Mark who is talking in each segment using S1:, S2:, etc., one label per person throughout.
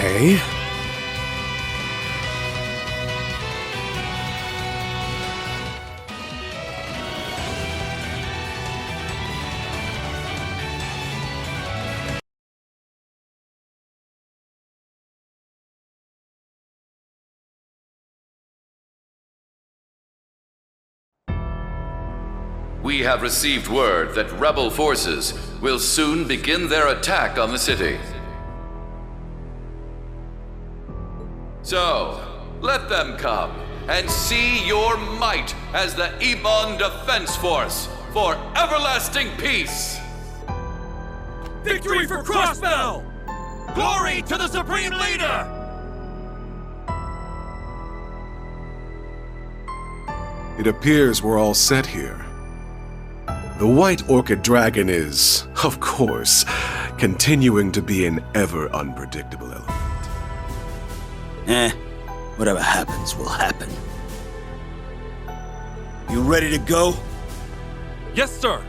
S1: Okay.
S2: We have received word that rebel forces will soon begin their attack on the city. So, let them come and see your might as the Ebon Defense Force for everlasting peace!
S3: Victory for Crossbell! Glory to the Supreme Leader!
S1: It appears we're all set here. The White Orchid Dragon is, of course, continuing to be an ever unpredictable element.
S4: Whatever happens will happen. You ready to go?
S3: Yes, sir!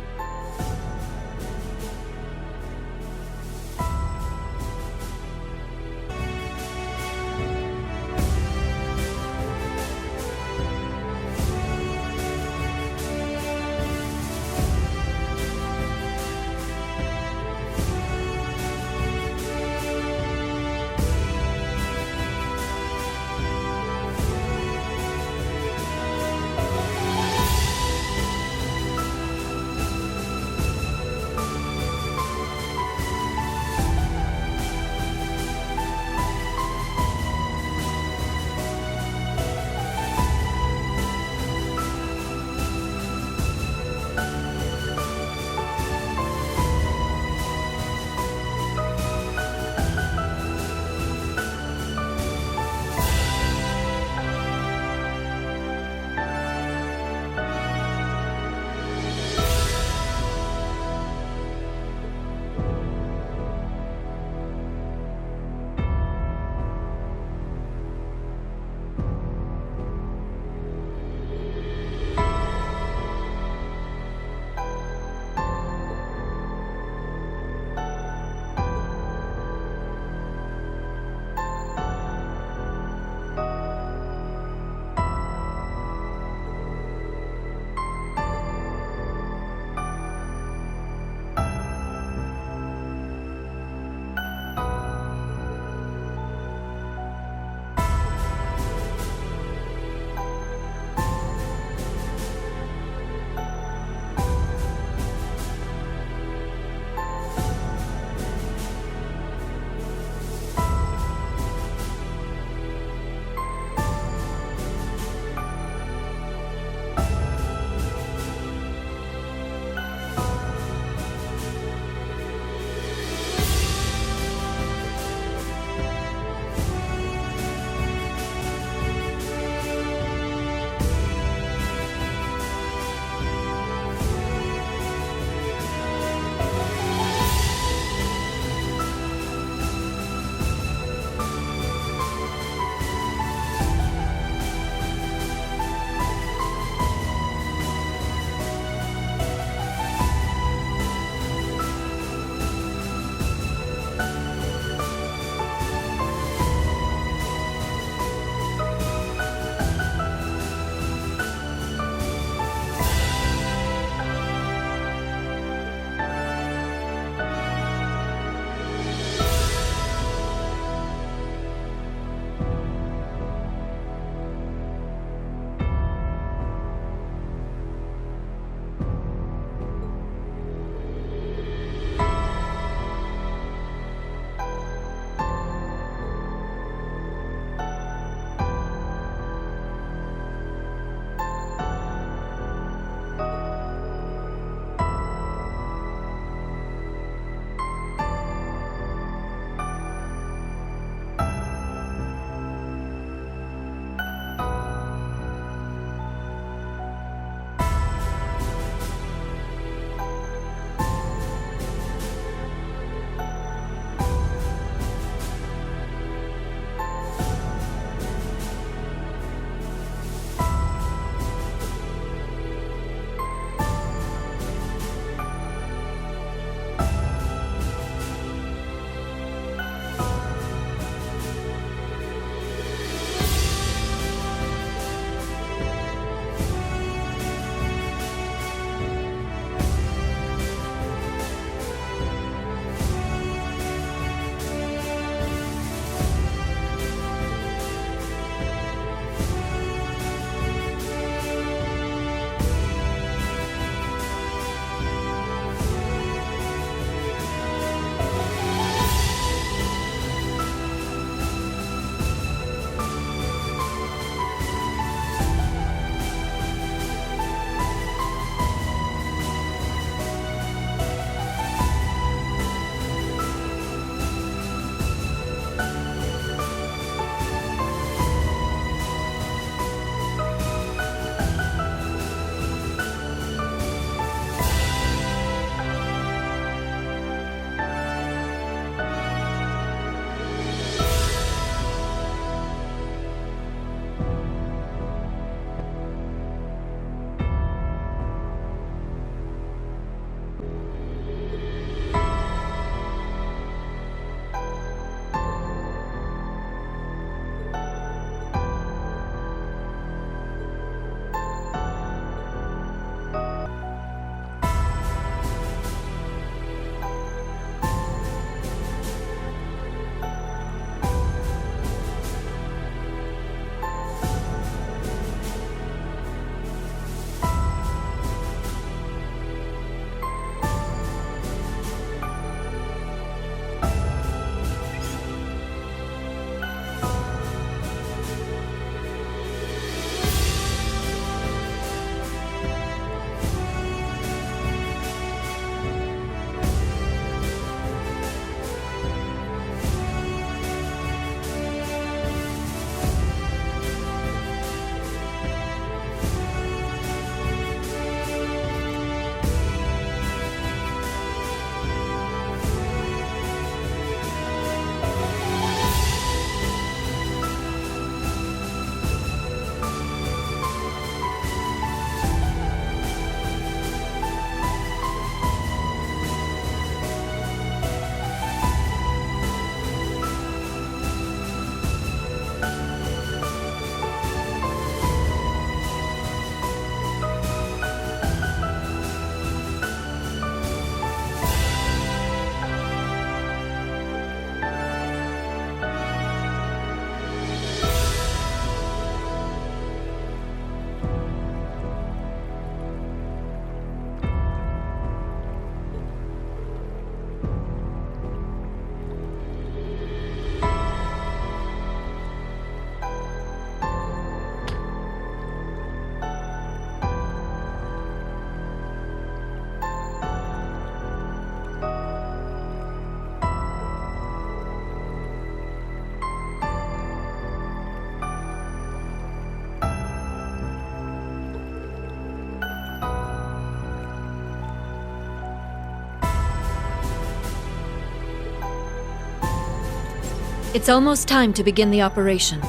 S5: It's almost time to begin the operation.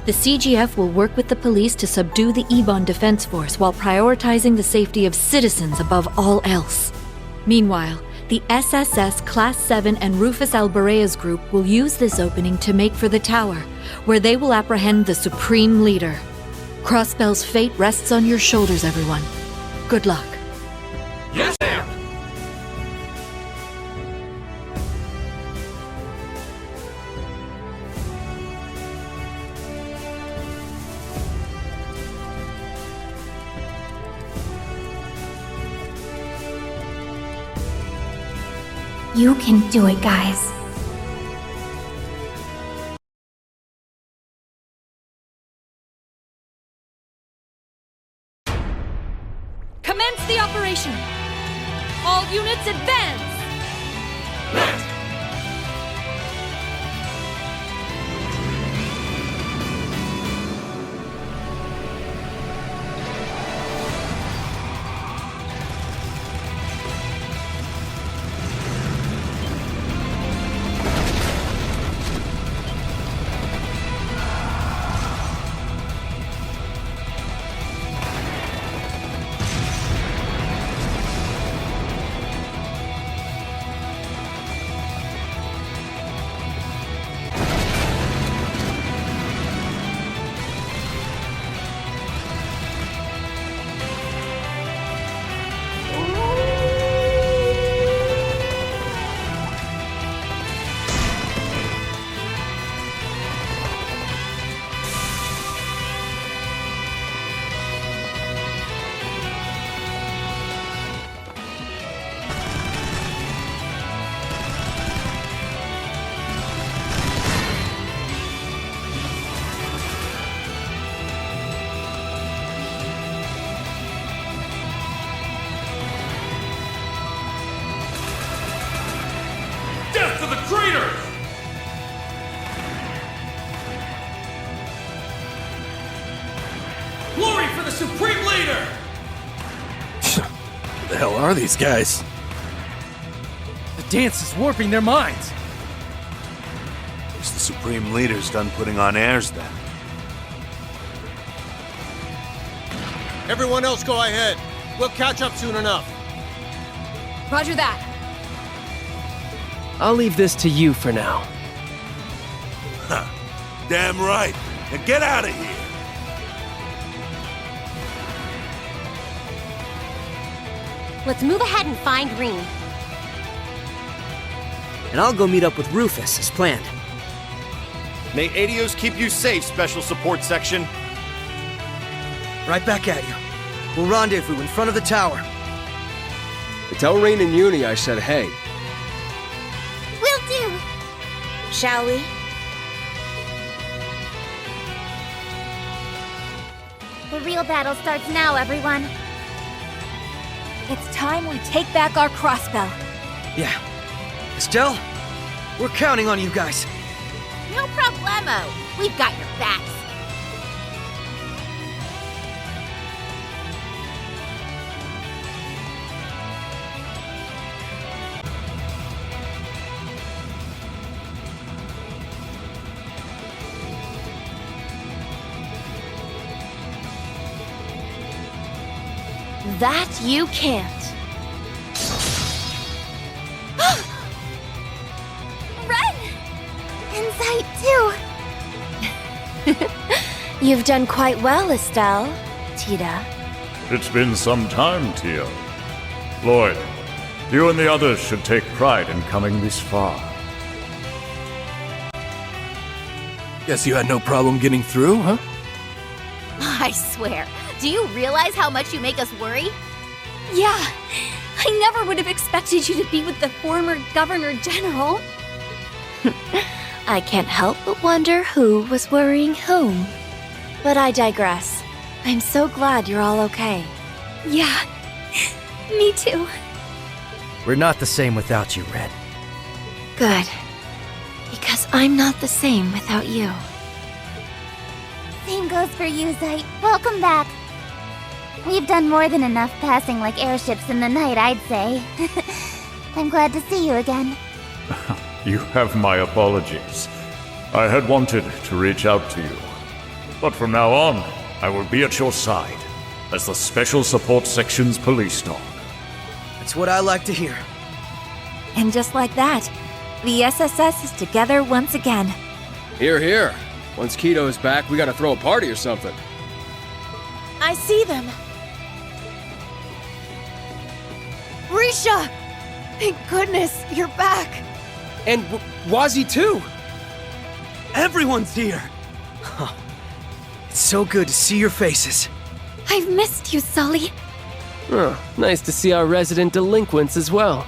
S5: The CGF will work with the police to subdue the Ebon Defense Force while prioritizing the safety of citizens above all else. Meanwhile, the SSS Class 7 and Rufus Albarea's group will use this opening to make for the tower, where they will apprehend the Supreme Leader. Crossbell's fate rests on your shoulders, everyone. Good luck.
S3: Yes, ma'am!
S6: You can do it, guys.
S5: Commence the operation! All units advance!
S3: Death to the traitors! Glory for the Supreme Leader!
S4: What the hell are these guys?
S7: The dance is warping their minds.
S8: Guess the Supreme Leader's done putting on airs then.
S9: Everyone else go ahead. We'll catch up soon enough.
S5: Roger that.
S7: I'll leave this to you for now.
S8: Damn right. Now get out of here.
S10: Let's move ahead and find Rean.
S7: And I'll go meet up with Rufus as planned.
S9: May Adios keep you safe, Special Support Section.
S7: Right back at you. We'll rendezvous in front of the tower.
S11: Tell Rain and Uni I said hey.
S10: Will do. Shall we? The real battle starts now, everyone.
S6: It's time we take back our Crossbell.
S7: Yeah. Estelle, we're counting on you guys.
S10: No problemo. We've got your backs.
S6: That you can't.
S10: Run! Insight too.
S6: You've done quite well, Estelle. Tita.
S12: It's been some time, Tia. Lloyd, you and the others should take pride in coming this far.
S4: Guess you had no problem getting through, huh?
S10: I swear. Do you realize how much you make us worry?
S6: Yeah. I never would have expected you to be with the former Governor General. I can't help but wonder who was worrying whom. But I digress. I'm so glad you're all okay. Yeah. Me too.
S7: We're not the same without you, Red.
S6: Good. Because I'm not the same without you.
S10: Same goes for you, Zite. Welcome back. We've done more than enough passing like airships in the night, I'd say. I'm glad to see you again.
S12: You have my apologies. I had wanted to reach out to you, but from now on, I will be at your side as the Special Support Section's police dog.
S7: That's what I like to hear.
S6: And just like that, the SSS is together once again.
S11: Here, here. Once Keto is back, we gotta throw a party or something.
S6: I see them. Risha! Thank goodness, you're back.
S11: And Wazzy too.
S7: Everyone's here! It's so good to see your faces.
S6: I've missed you, Sully.
S11: Oh, nice to see our resident delinquents as well.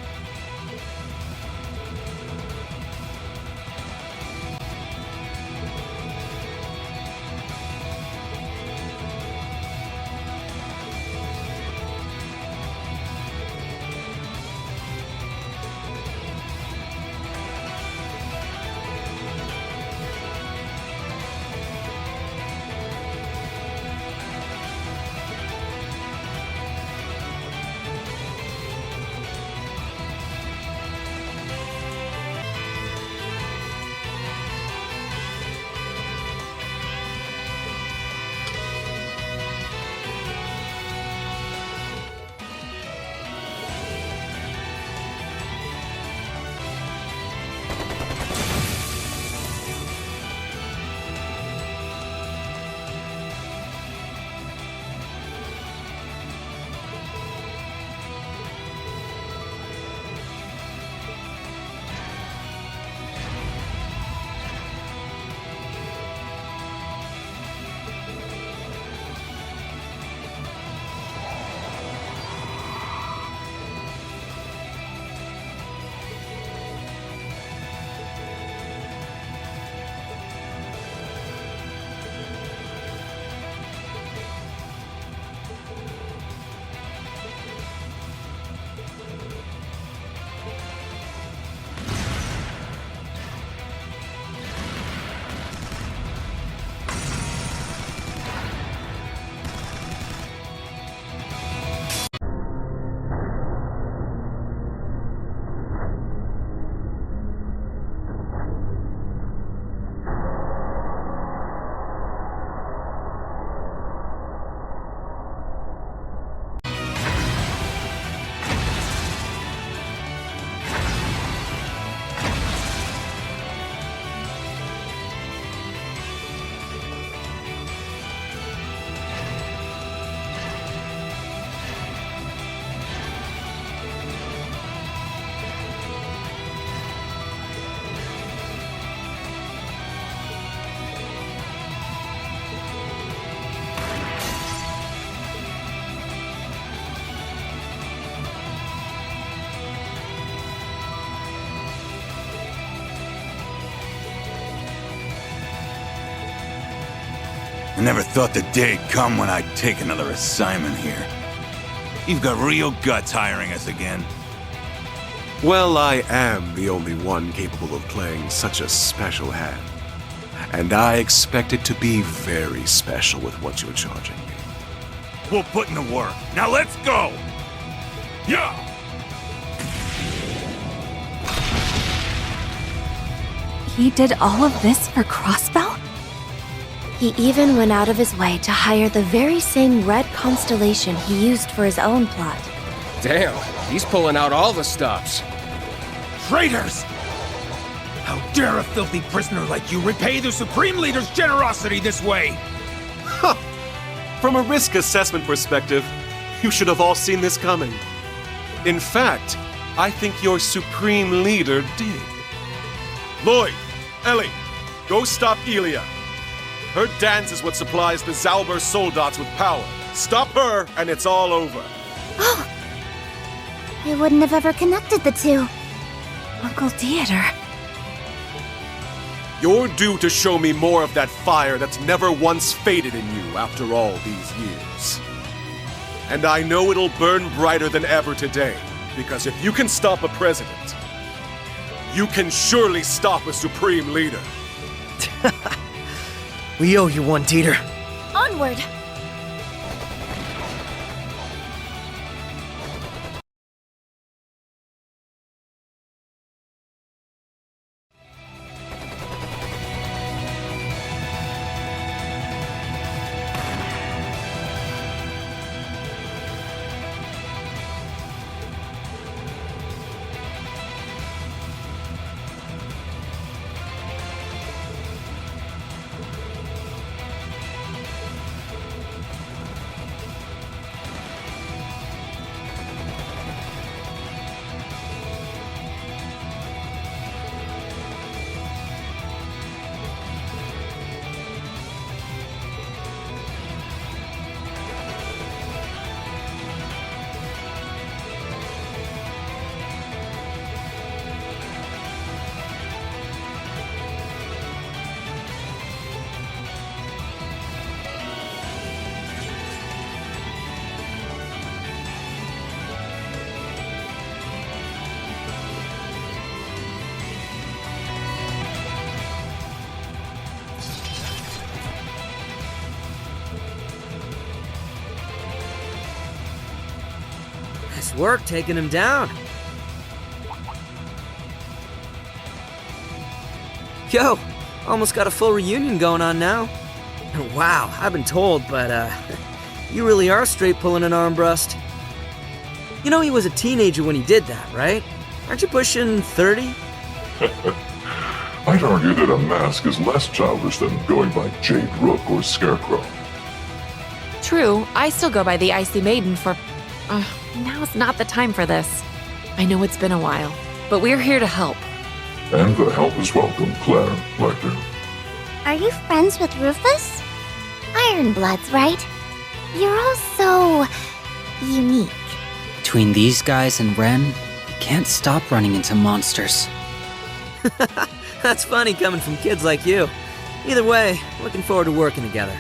S8: I never thought the day'd come when I'd take another assignment here. You've got real guts hiring us again.
S1: Well, I am the only one capable of playing such a special hand. And I expect it to be very special with what you're charging me.
S8: We'll put in the work. Now let's go! Yeah!
S6: He did all of this for Crossbell? He even went out of his way to hire the very same red constellation he used for his own plot.
S11: Damn, he's pulling out all the stops.
S3: Traitors! How dare a filthy prisoner like you repay the Supreme Leader's generosity this way?
S1: Huh! From a risk assessment perspective, you should have all seen this coming. In fact, I think your Supreme Leader did. Lloyd, Ellie, go stop Elia. Her dance is what supplies the Zauber Soldats with power. Stop her, and it's all over.
S10: Oh! I wouldn't have ever connected the two.
S6: Uncle Theodore.
S1: You're due to show me more of that fire that's never once faded in you after all these years. And I know it'll burn brighter than ever today, because if you can stop a president, you can surely stop a Supreme Leader.
S7: We owe you one, Dieter.
S6: Onward!
S13: Nice work taking him down. Yo, almost got a full reunion going on now. Wow, I've been told, but you really are straight pulling an armbrust. You know he was a teenager when he did that, right? Aren't you pushing 30?
S14: I'd argue that a mask is less childish than going by Jade Rook or Scarecrow.
S15: True, I still go by the Icy Maiden for... now's not the time for this. I know it's been a while, but we're here to help.
S14: And the help is welcome, Claire, Lecter.
S10: Are you friends with Rufus? Ironbloods, right? You're all so... unique.
S16: Between these guys and Ren, we can't stop running into monsters.
S13: That's funny coming from kids like you. Either way, looking forward to working together.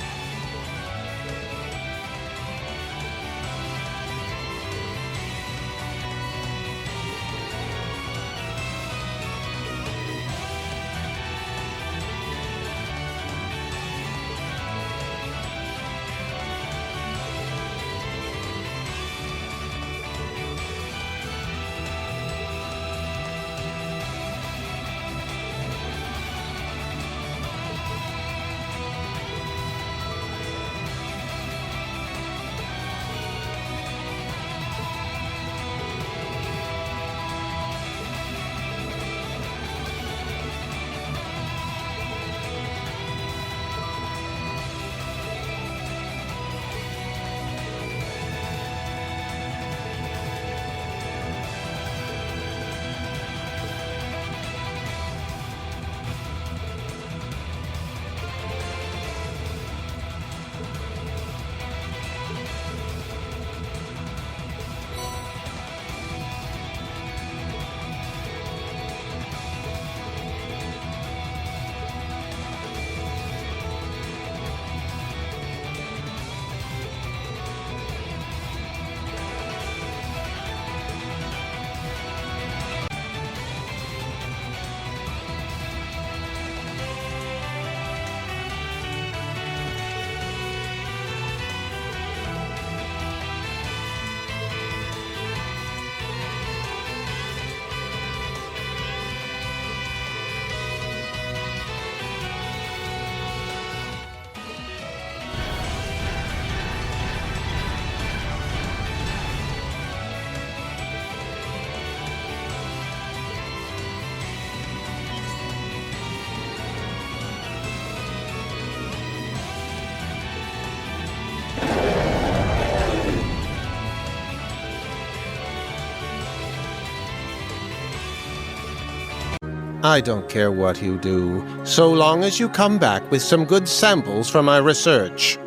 S17: I don't care what you do, so long as you come back with some good samples for my research.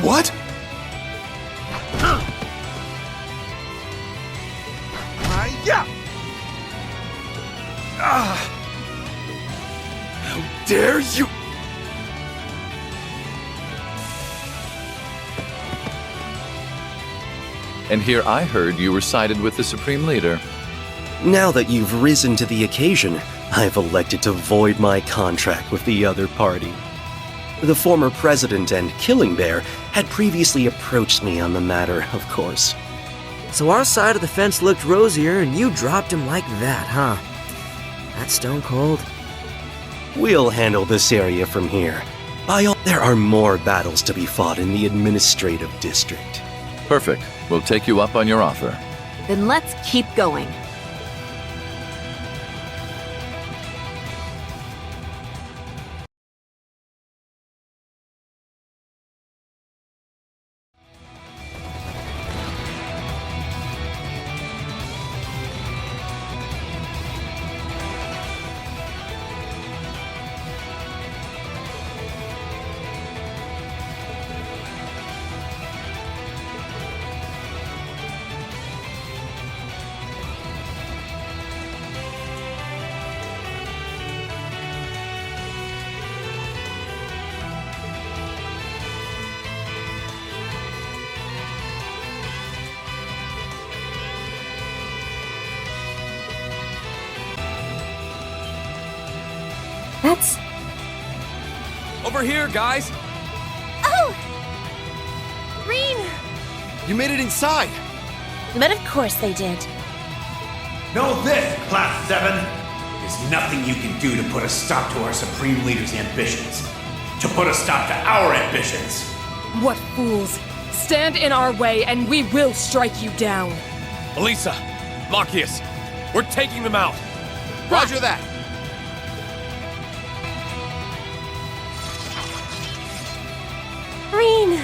S1: What?
S3: Yeah.
S1: How dare you!
S2: And here I heard you were sided with the Supreme Leader.
S7: Now that you've risen to the occasion, I've elected to void my contract with the other party. The former president and Killing Bear had previously approached me on the matter, of course.
S13: So our side of the fence looked rosier, and you dropped him like that, huh? That's stone cold.
S7: We'll handle this area from here. There are more battles to be fought in the administrative district.
S2: Perfect. We'll take you up on your offer.
S15: Then let's keep going.
S6: That's...
S11: Over here, guys!
S6: Oh! Green!
S9: You made it inside!
S6: But of course they did.
S3: Know this, Class 7. There's nothing you can do to put a stop to our Supreme Leader's ambitions. To put a stop to our ambitions.
S18: What fools! Stand in our way and we will strike you down.
S11: Elisa, Marcius, we're taking them out.
S9: Roger that.
S6: Green!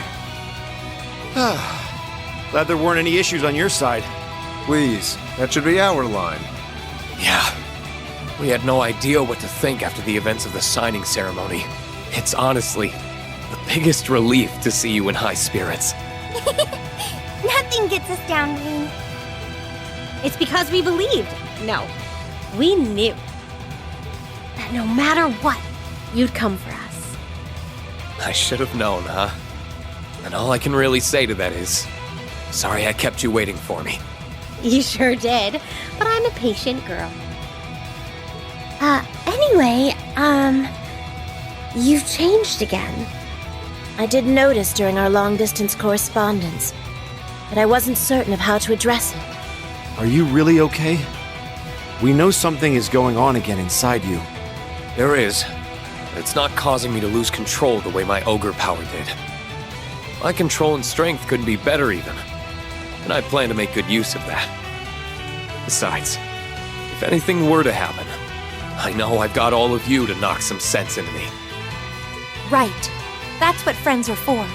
S9: Glad there weren't any issues on your side.
S19: Please, that should be our line.
S4: Yeah. We had no idea what to think after the events of the signing ceremony. It's honestly the biggest relief to see you in high spirits.
S10: Nothing gets us down, Green.
S6: It's because we believed. No, we knew that no matter what, you'd come for us.
S4: I should have known, huh? And all I can really say to that is, sorry I kept you waiting for me.
S6: You sure did, but I'm a patient girl. Anyway, you've changed again. I did notice during our long-distance correspondence, but I wasn't certain of how to address it.
S9: Are you really okay? We know something is going on again inside you.
S4: There is. It's not causing me to lose control the way my ogre power did. My control and strength couldn't be better even, and I plan to make good use of that. Besides, if anything were to happen, I know I've got all of you to knock some sense into me.
S6: Right. That's what friends are for.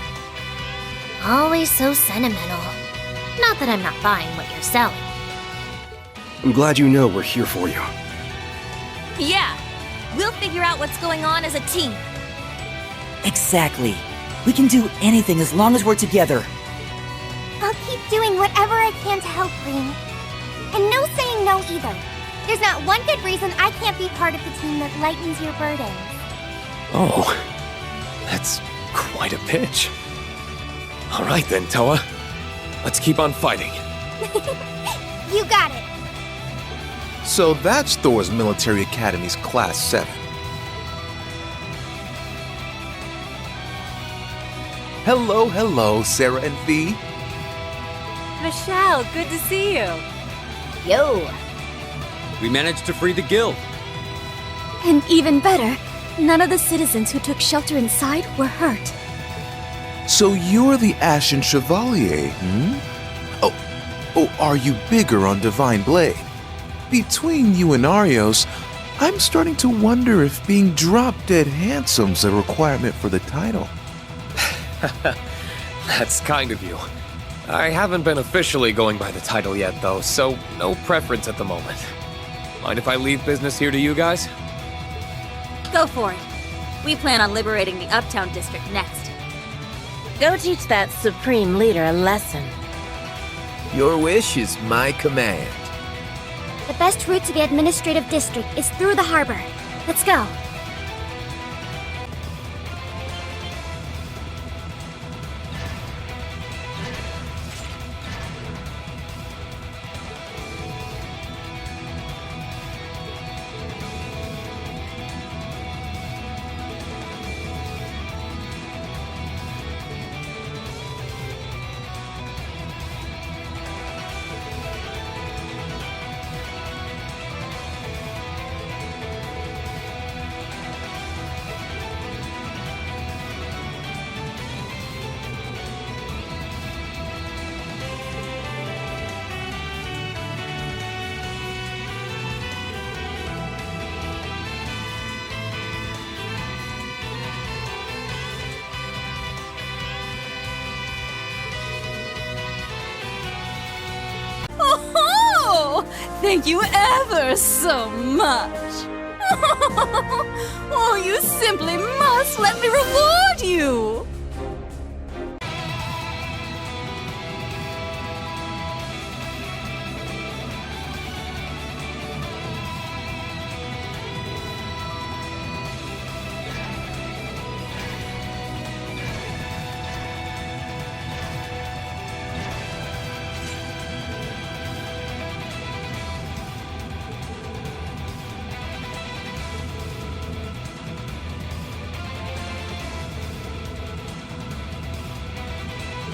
S10: Always so sentimental. Not that I'm not buying what you're selling.
S7: I'm glad you know we're here for you.
S6: Yeah. We'll figure out what's going on as a team.
S20: Exactly. We can do anything as long as we're together.
S10: I'll keep doing whatever I can to help, Green. And no saying no either. There's not one good reason I can't be part of the team that lightens your burdens.
S4: Oh, that's quite a pitch. All right then, Toa. Let's keep on fighting.
S10: You got it.
S19: So that's Thor's Military Academy's Class 7. Hello, Sarah and V.
S18: Michelle, good to see you.
S6: Yo.
S11: We managed to free the guild.
S6: And even better, none of the citizens who took shelter inside were hurt.
S19: So you're the Ashen Chevalier, hmm? Oh, are you bigger on Divine Blade? Between you and Arios, I'm starting to wonder if being drop-dead handsome's a requirement for the title.
S4: That's kind of you. I haven't been officially going by the title yet, though, so no preference at the moment. Mind if I leave business here to you guys?
S6: Go for it. We plan on liberating the Uptown District next. Go teach that Supreme Leader a lesson.
S21: Your wish is my command.
S10: The best route to the administrative district is through the harbor. Let's go.
S18: Thank you ever so much. Oh, you simply must let me reward you.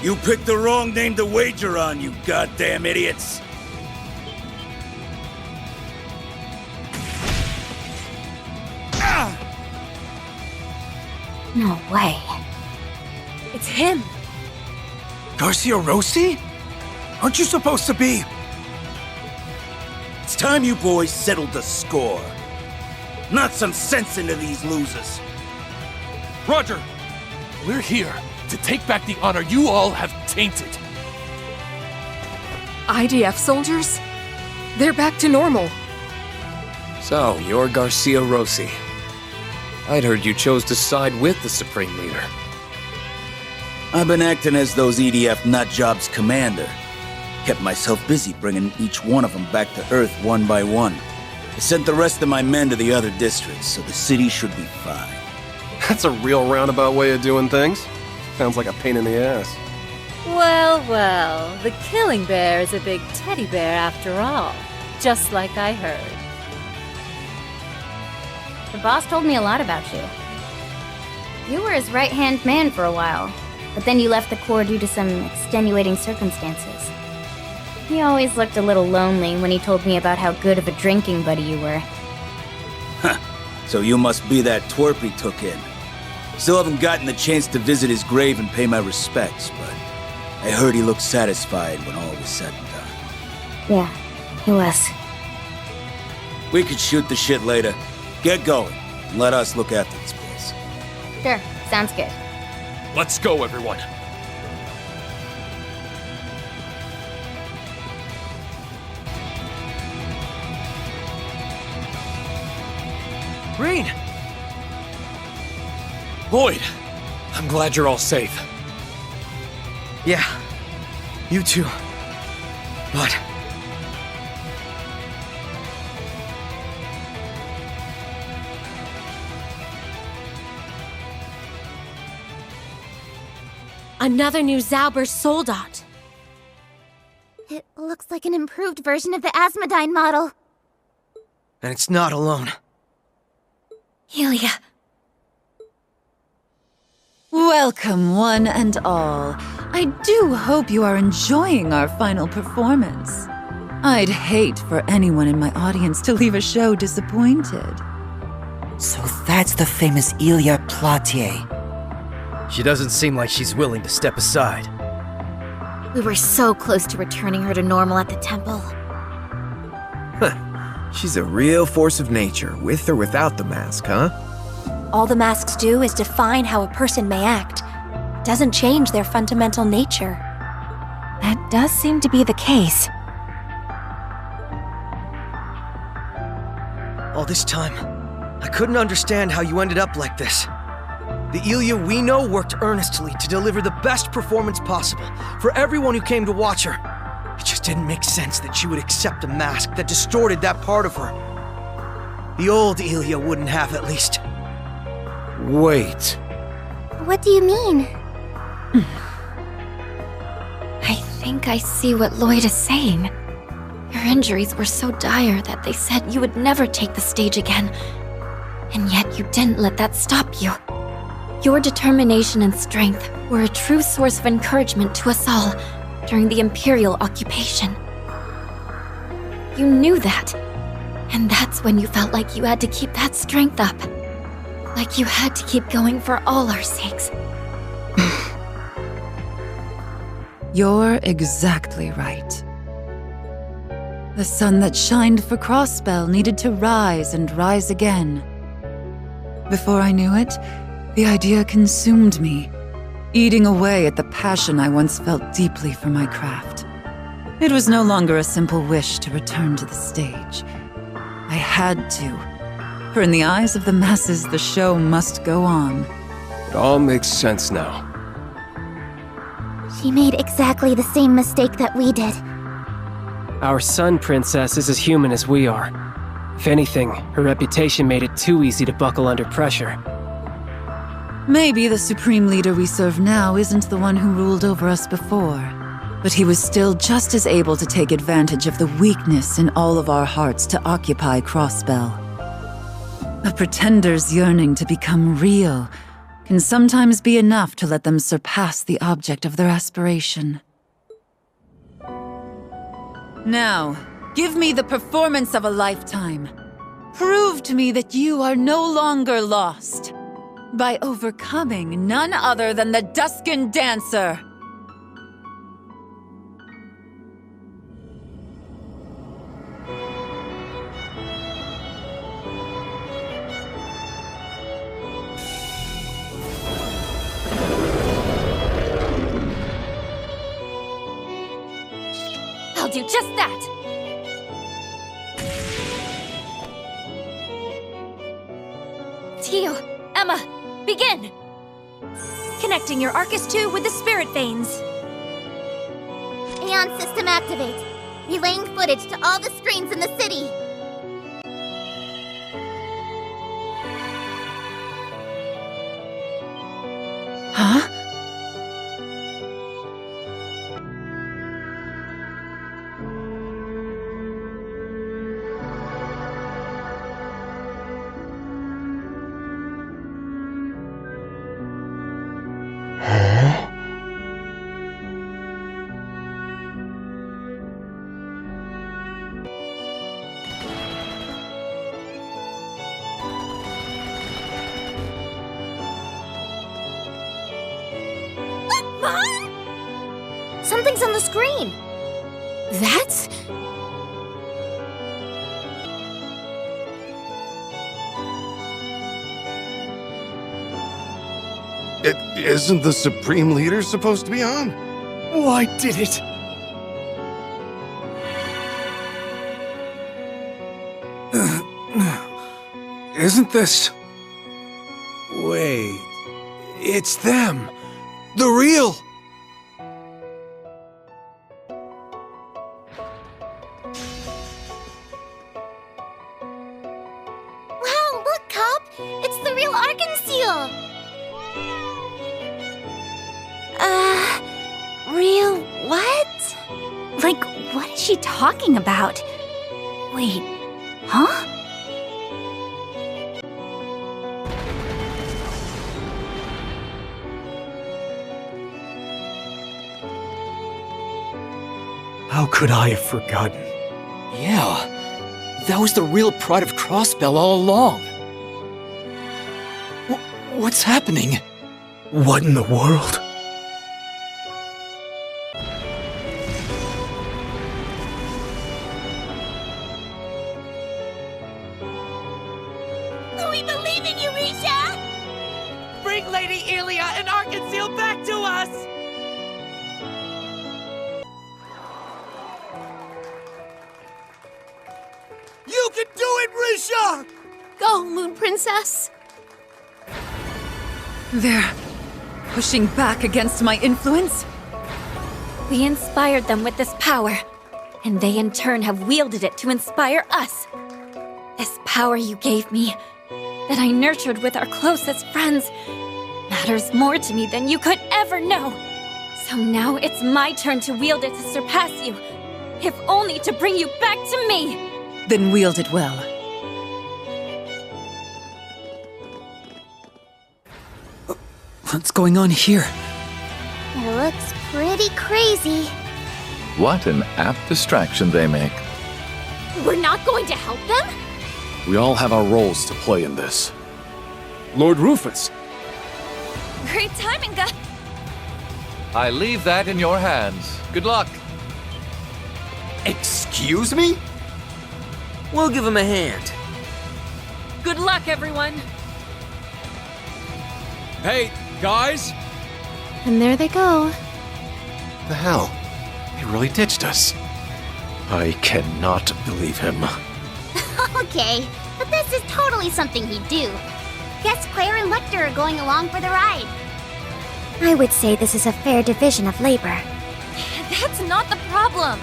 S3: You picked the wrong name to wager on, you goddamn idiots!
S10: No way.
S18: It's him!
S3: Garcia Rossi? Aren't you supposed to be? It's time you boys settled the score. Knock some sense into these losers.
S5: Roger! We're here to take back the honor you all have tainted.
S18: IDF soldiers? They're back to normal.
S4: So, you're Garcia Rossi. I'd heard you chose to side with the Supreme Leader.
S3: I've been acting as those EDF nutjobs' commander. Kept myself busy bringing each one of them back to Earth one by one. I sent the rest of my men to the other districts, so the city should be fine.
S1: That's a real roundabout way of doing things. Sounds like a pain in the ass.
S22: Well, well, the killing bear is a big teddy bear after all. Just like I heard.
S10: The boss told me a lot about you. You were his right-hand man for a while, but then you left the Corps due to some extenuating circumstances. He always looked a little lonely when he told me about how good of a drinking buddy you were.
S3: Huh. So you must be that twerp he took in. Still haven't gotten the chance to visit his grave and pay my respects, but I heard he looked satisfied when all was said and done.
S10: Yeah, he was.
S3: We could shoot the shit later. Get going, and let us look after this place.
S10: Sure, sounds good.
S5: Let's go, everyone.
S4: Green! Lloyd, I'm glad you're all safe.
S13: Yeah, you too. But...
S18: Another new Zauber soldat.
S10: It looks like an improved version of the Asmodyne model.
S13: And it's not alone.
S6: Helia. Welcome, one and all. I do hope you are enjoying our final performance. I'd hate for anyone in my audience to leave a show disappointed.
S20: So that's the famous Ilia Platier.
S11: She doesn't seem like she's willing to step aside.
S10: We were so close to returning her to normal at the temple.
S21: She's a real force of nature, with or without the mask, huh?
S6: All the masks do is define how a person may act. It doesn't change their fundamental nature. That does seem to be the case.
S13: All this time, I couldn't understand how you ended up like this. The Ilia we know worked earnestly to deliver the best performance possible for everyone who came to watch her. It just didn't make sense that she would accept a mask that distorted that part of her. The old Ilia wouldn't have, at least.
S17: Wait.
S10: What do you mean?
S6: I think I see what Lloyd is saying. Your injuries were so dire that they said you would never take the stage again. And yet you didn't let that stop you. Your determination and strength were a true source of encouragement to us all during the Imperial occupation. You knew that, and that's when you felt like you had to keep that strength up. Like you had to keep going for all our sakes. You're exactly right. The sun that shined for Crossbell needed to rise and rise again. Before I knew it, the idea consumed me, eating away at the passion I once felt deeply for my craft. It was no longer a simple wish to return to the stage. I had to, for in the eyes of the masses, the show must go on.
S17: It all makes sense now.
S10: She made exactly the same mistake that we did.
S23: Our Sun Princess is as human as we are. If anything, her reputation made it too easy to buckle under pressure.
S6: Maybe the Supreme Leader we serve now isn't the one who ruled over us before, but he was still just as able to take advantage of the weakness in all of our hearts to occupy Crossbell. A pretender's yearning to become real
S8: can sometimes be enough to let them surpass the object of their aspiration. Now, give me the performance of a lifetime. Prove to me that you are no longer lost by overcoming none other than the Duskin Dancer.
S6: I'll do just that! Tio, Emma, begin! Connecting your Arcus 2 with the spirit veins.
S12: Aeon system activate. Relaying footage to all the screens in the city.
S8: Huh?
S12: Mom? Something's on the screen. That's...
S14: Isn't the Supreme Leader supposed to be on?
S24: Why did it? Isn't this... Wait... It's them! The real...
S12: Wow, look, Cop! It's the real Arkanseal!
S6: Real what? Like, what is she talking about? Wait, huh?
S24: How could I have forgotten?
S25: Yeah, that was the real pride of Crossbell all along. What's happening?
S24: What in the world?
S12: We believe in you, Risha!
S15: Bring Lady Ilia and Arkanseal back to us!
S24: You can do it, Risha!
S6: Go, Moon Princess!
S8: They're pushing back against my influence?
S6: We inspired them with this power, and they in turn have wielded it to inspire us. This power you gave me, that I nurtured with our closest friends, matters more to me than you could ever know. So now it's my turn to wield it to surpass you, if only to bring you back to me.
S8: Then wield it well.
S25: What's going on here?
S12: It looks pretty crazy.
S2: What an apt distraction they make.
S12: We're not going to help them?
S26: We all have our roles to play in this.
S24: Lord Rufus.
S6: Great timing, Gus.
S2: I leave that in your hands. Good luck.
S25: Excuse me?
S13: We'll give him a hand.
S15: Good luck, everyone!
S24: Hey, guys!
S6: And there they go.
S14: The hell? He really ditched us.
S17: I cannot believe him.
S12: Okay, but this is totally something he'd do. Guess Claire and Lecter are going along for the ride. I would say this is a fair division of labor.
S6: That's not the problem.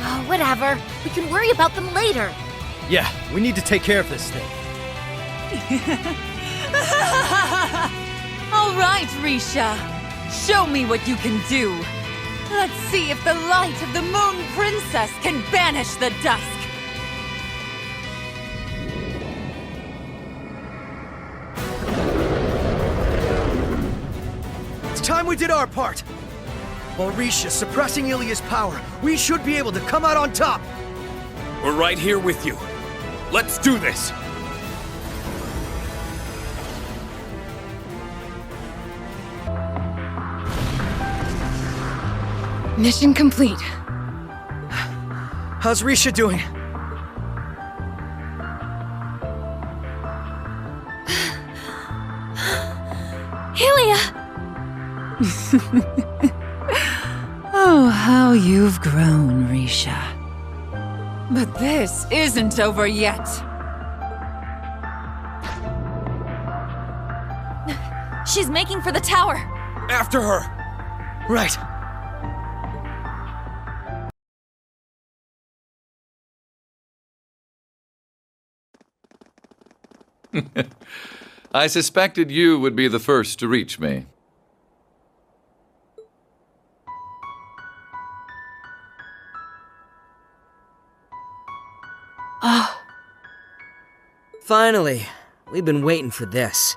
S12: Oh, whatever. We can worry about them later.
S9: Yeah, we need to take care of this thing.
S8: All right, Risha. Show me what you can do. Let's see if the light of the Moon Princess can banish the dusk.
S13: we did our part. While Risha's suppressing Ilya's power, we should be able to come out on top.
S4: We're right here with you. Let's do this!
S18: Mission complete.
S13: How's Risha doing?
S6: Ilya!
S8: Oh, how you've grown, Risha. But this isn't over yet.
S6: She's making for the tower.
S4: After her!
S13: Right.
S2: I suspected you would be the first to reach me.
S13: Finally. We've been waiting for this.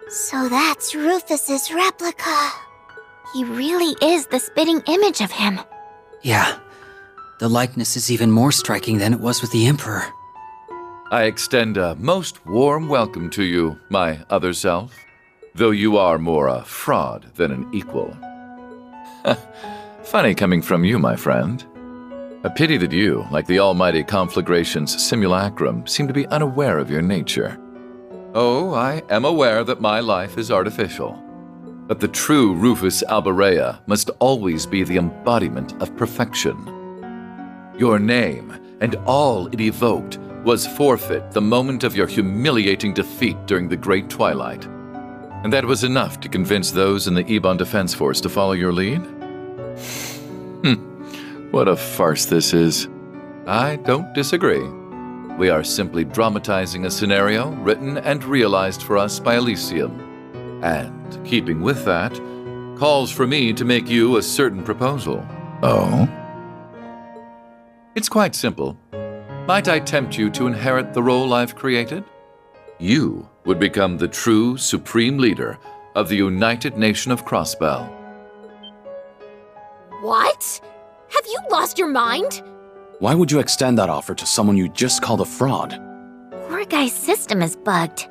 S12: So that's Rufus's replica.
S6: He really is the spitting image of him.
S20: Yeah. The likeness is even more striking than it was with the Emperor.
S2: I extend a most warm welcome to you, my other self, though you are more a fraud than an equal. Funny coming from you, my friend. A pity that you, like the almighty conflagration's simulacrum, seem to be unaware of your nature. Oh, I am aware that my life is artificial, but the true Rufus Albarea must always be the embodiment of perfection. Your name, and all it evoked, was forfeit the moment of your humiliating defeat during the Great Twilight. And that was enough to convince those in the Ebon Defense Force to follow your lead? What a farce this is. I don't disagree. We are simply dramatizing a scenario written and realized for us by Elysium. And, keeping with that, calls for me to make you a certain proposal. Oh? It's quite simple. Might I tempt you to inherit the role I've created? You would become the true supreme leader of the United Nation of Crossbell.
S18: What? Have you lost your mind?
S26: Why would you extend that offer to someone you just called a fraud?
S6: Poor guy's system is bugged.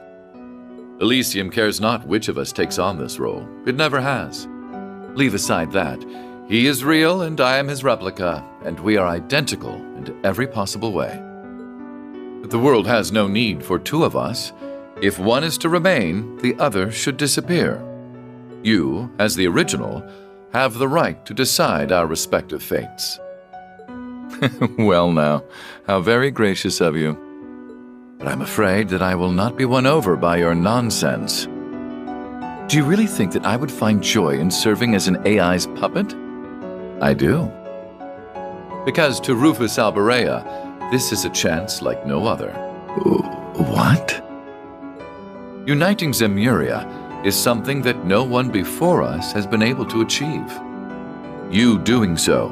S2: Elysium cares not which of us takes on this role. It never has. Leave aside that. He is real and I am his replica, and we are identical in every possible way. But the world has no need for two of us. If one is to remain, the other should disappear. You, as the original, have the right to decide our respective fates. Well now, how very gracious of you. But I'm afraid that I will not be won over by your nonsense. Do you really think that I would find joy in serving as an AI's puppet? I do. Because to Rufus Albarea, this is a chance like no other. What? Uniting Zemuria is something that no one before us has been able to achieve. You doing so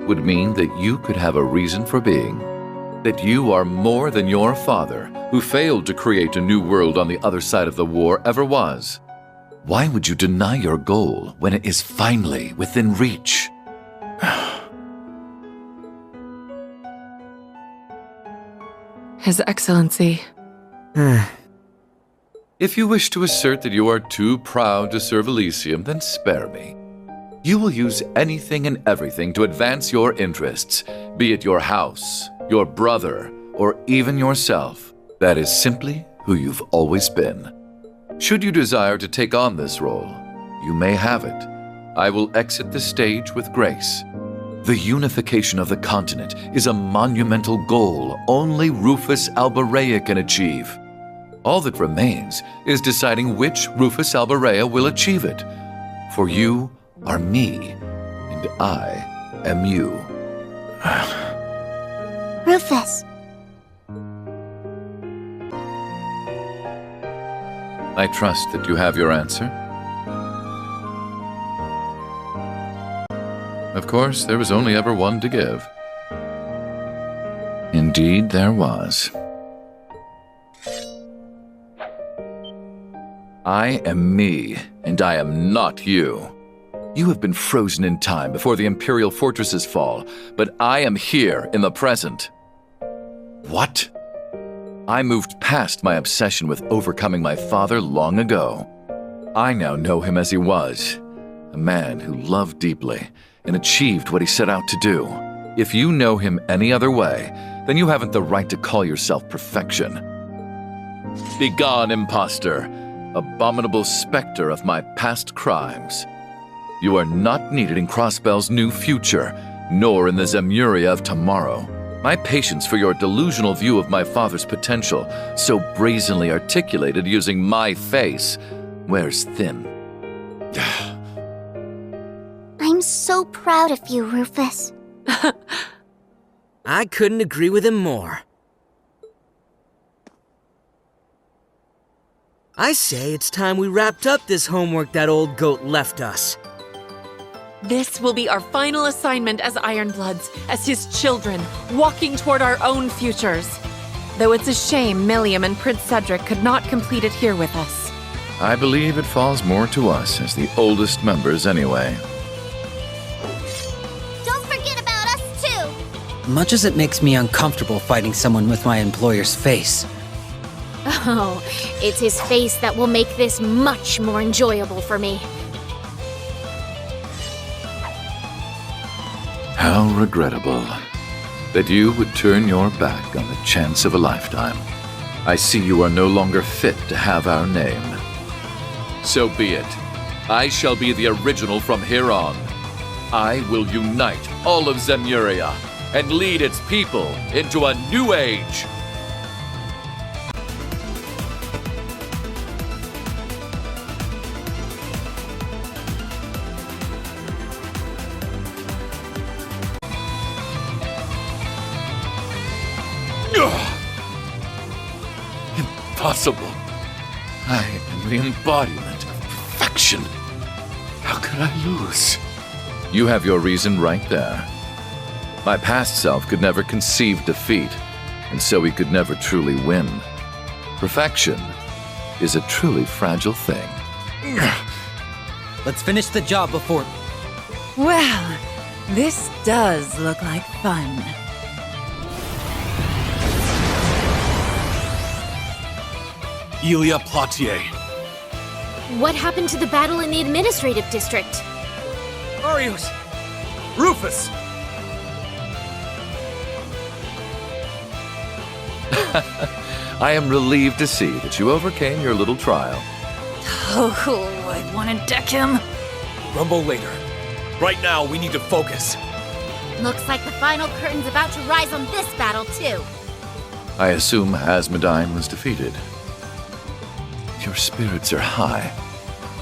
S2: would mean that you could have a reason for being. That you are more than your father, who failed to create a new world on the other side of the war, ever was. Why would you deny your goal when it is finally within reach?
S15: His Excellency.
S2: If you wish to assert that you are too proud to serve Elysium, then spare me. You will use anything and everything to advance your interests, be it your house, your brother, or even yourself. That is simply who you've always been. Should you desire to take on this role, you may have it. I will exit the stage with grace. The unification of the continent is a monumental goal only Rufus Albarea can achieve. All that remains is deciding which Rufus Albarea will achieve it. For you are me, and I am you.
S12: Rufus.
S2: I trust that you have your answer. Of course, there was only ever one to give. Indeed, there was. I am me, and I am not you. You have been frozen in time before the Imperial fortresses fall, but I am here in the present. What? I moved past my obsession with overcoming my father long ago. I now know him as he was, a man who loved deeply and achieved what he set out to do. If you know him any other way, then you haven't the right to call yourself perfection. Begone, impostor, abominable specter of my past crimes. You are not needed in Crossbell's new future, nor in the Zemuria of tomorrow. My patience for your delusional view of my father's potential, so brazenly articulated using my face, wears thin.
S12: I'm so proud of you, Rufus.
S13: I couldn't agree with him more. I say it's time we wrapped up this homework that old goat left us.
S15: This will be our final assignment as Ironbloods, as his children, walking toward our own futures. Though it's a shame Milliam and Prince Cedric could not complete it here with us.
S2: I believe it falls more to us as the oldest members anyway.
S12: Don't forget about us, too!
S20: Much as it makes me uncomfortable fighting someone with my employer's face.
S1: Oh, it's his face that will make this much more enjoyable for me.
S2: How regrettable that you would turn your back on the chance of a lifetime. I see you are no longer fit to have our name. So be it. I shall be the original from here on. I will unite all of Zemuria and lead its people into a new age. Impossible. I am the embodiment of perfection. How could I lose? You have your reason right there. My past self could never conceive defeat, and so he could never truly win. Perfection is a truly fragile thing.
S20: Let's finish the job before...
S8: Well, this does look like fun.
S5: Ilya Platier.
S1: What happened to the battle in the administrative district?
S9: Arios! Rufus!
S2: I am relieved to see that you overcame your little trial.
S18: Oh, I want to deck him.
S5: Rumble later. Right now, we need to focus.
S12: Looks like the final curtain's about to rise on this battle, too.
S2: I assume Asmodine was defeated. Your spirits are high.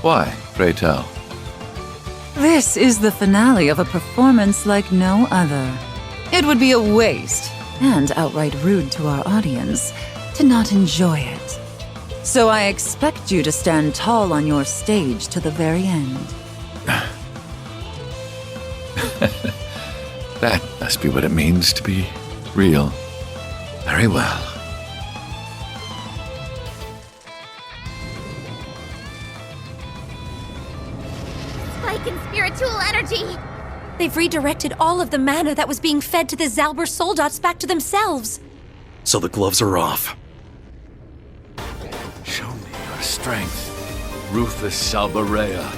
S2: Why, pray tell?
S8: This is the finale of a performance like no other. It would be a waste, and outright rude to our audience, to not enjoy it. So I expect you to stand tall on your stage to the very end.
S2: That must be what it means to be real. Very well.
S12: Spike in spiritual energy!
S3: They've redirected all of the mana that was being fed to the Zalber Soldats back to themselves.
S9: So the gloves are off.
S2: Show me your strength, Rufus Salbarea.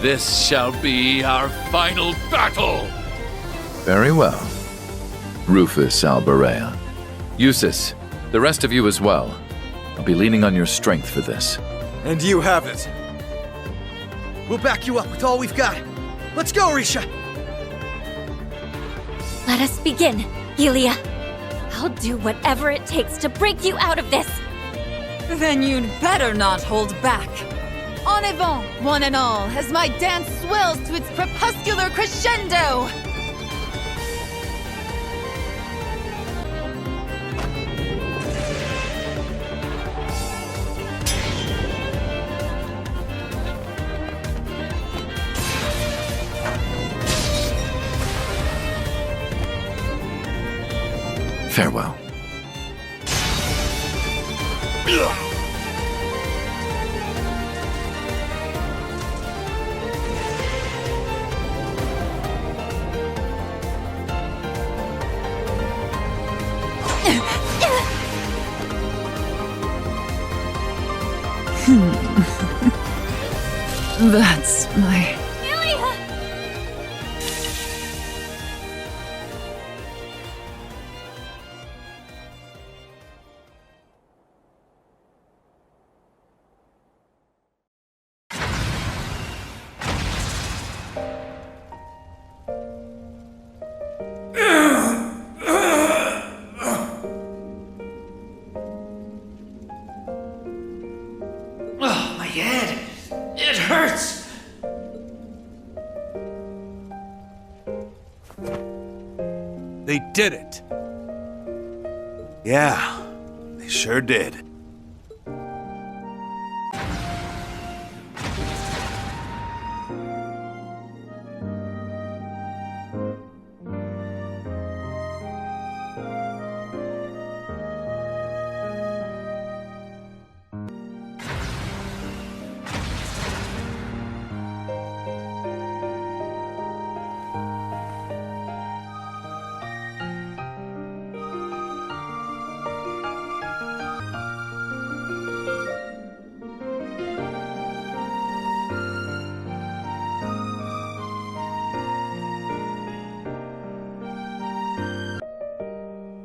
S2: This shall be our final battle! Very well, Rufus Salbarea. Eustace, the rest of you as well. I'll be leaning on your strength for this.
S13: And you have it. We'll back you up with all we've got. Let's go, Risha!
S3: Let us begin, Ilya. I'll do whatever it takes to break you out of this.
S8: Then you'd better not hold back. En avant, one and all, as my dance swells to its crepuscular crescendo!
S2: Farewell.
S8: That's my...
S7: Oh, my head! It hurts!
S5: They did it. Yeah, they sure did.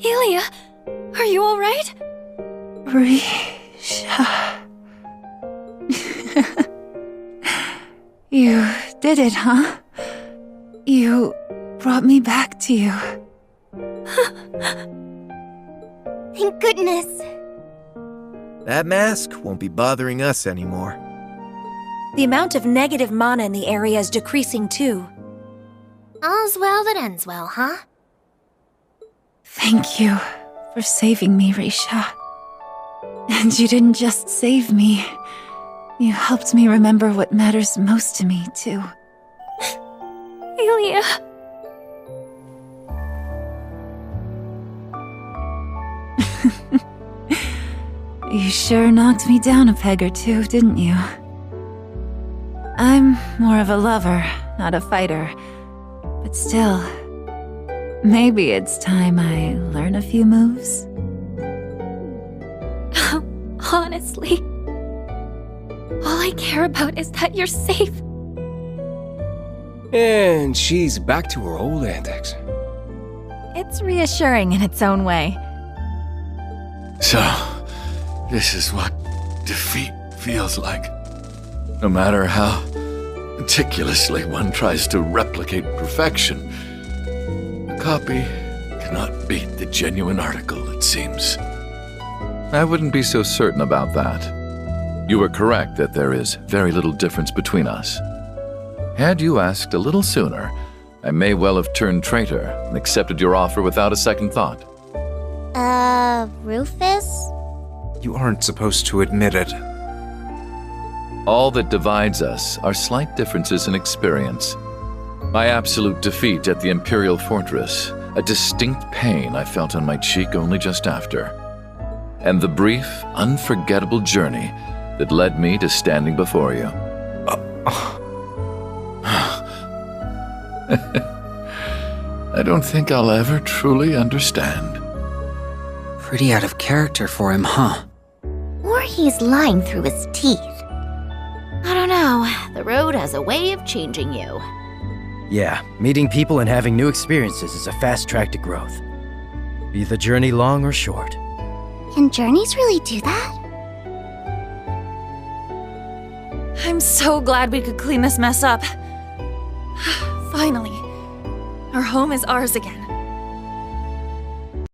S6: Elia, are you alright?
S8: Risha. You did it, huh? You brought me back to you.
S12: Thank goodness.
S11: That mask won't be bothering us anymore.
S3: The amount of negative mana in the area is decreasing too.
S1: All's well that ends well, huh?
S8: Thank you for saving me, Risha. And you didn't just save me. You helped me remember what matters most to me, too.
S6: Elia.
S8: You sure knocked me down a peg or two, didn't you? I'm more of a lover, not a fighter. But still, maybe it's time I learn a few moves.
S6: Honestly, all I care about is that you're safe.
S24: And she's back to her old antics.
S3: It's reassuring in its own way.
S2: So, this is what defeat feels like. No matter how meticulously one tries to replicate perfection, a copy cannot beat the genuine article, it seems. I wouldn't be so certain about that. You were correct that there is very little difference between us. Had you asked a little sooner, I may well have turned traitor and accepted your offer without a second thought.
S12: Rufus?
S14: You aren't supposed to admit it.
S2: All that divides us are slight differences in experience. My absolute defeat at the Imperial Fortress, a distinct pain I felt on my cheek only just after, and the brief, unforgettable journey that led me to standing before you. I don't think I'll ever truly understand.
S20: Pretty out of character for him, huh?
S12: Or he's lying through his teeth.
S1: I don't know. The road has a way of changing you.
S11: Yeah, meeting people and having new experiences is a fast track to growth. Be the journey long or short.
S12: Can journeys really do that?
S3: I'm so glad we could clean this mess up. Finally, our home is ours again.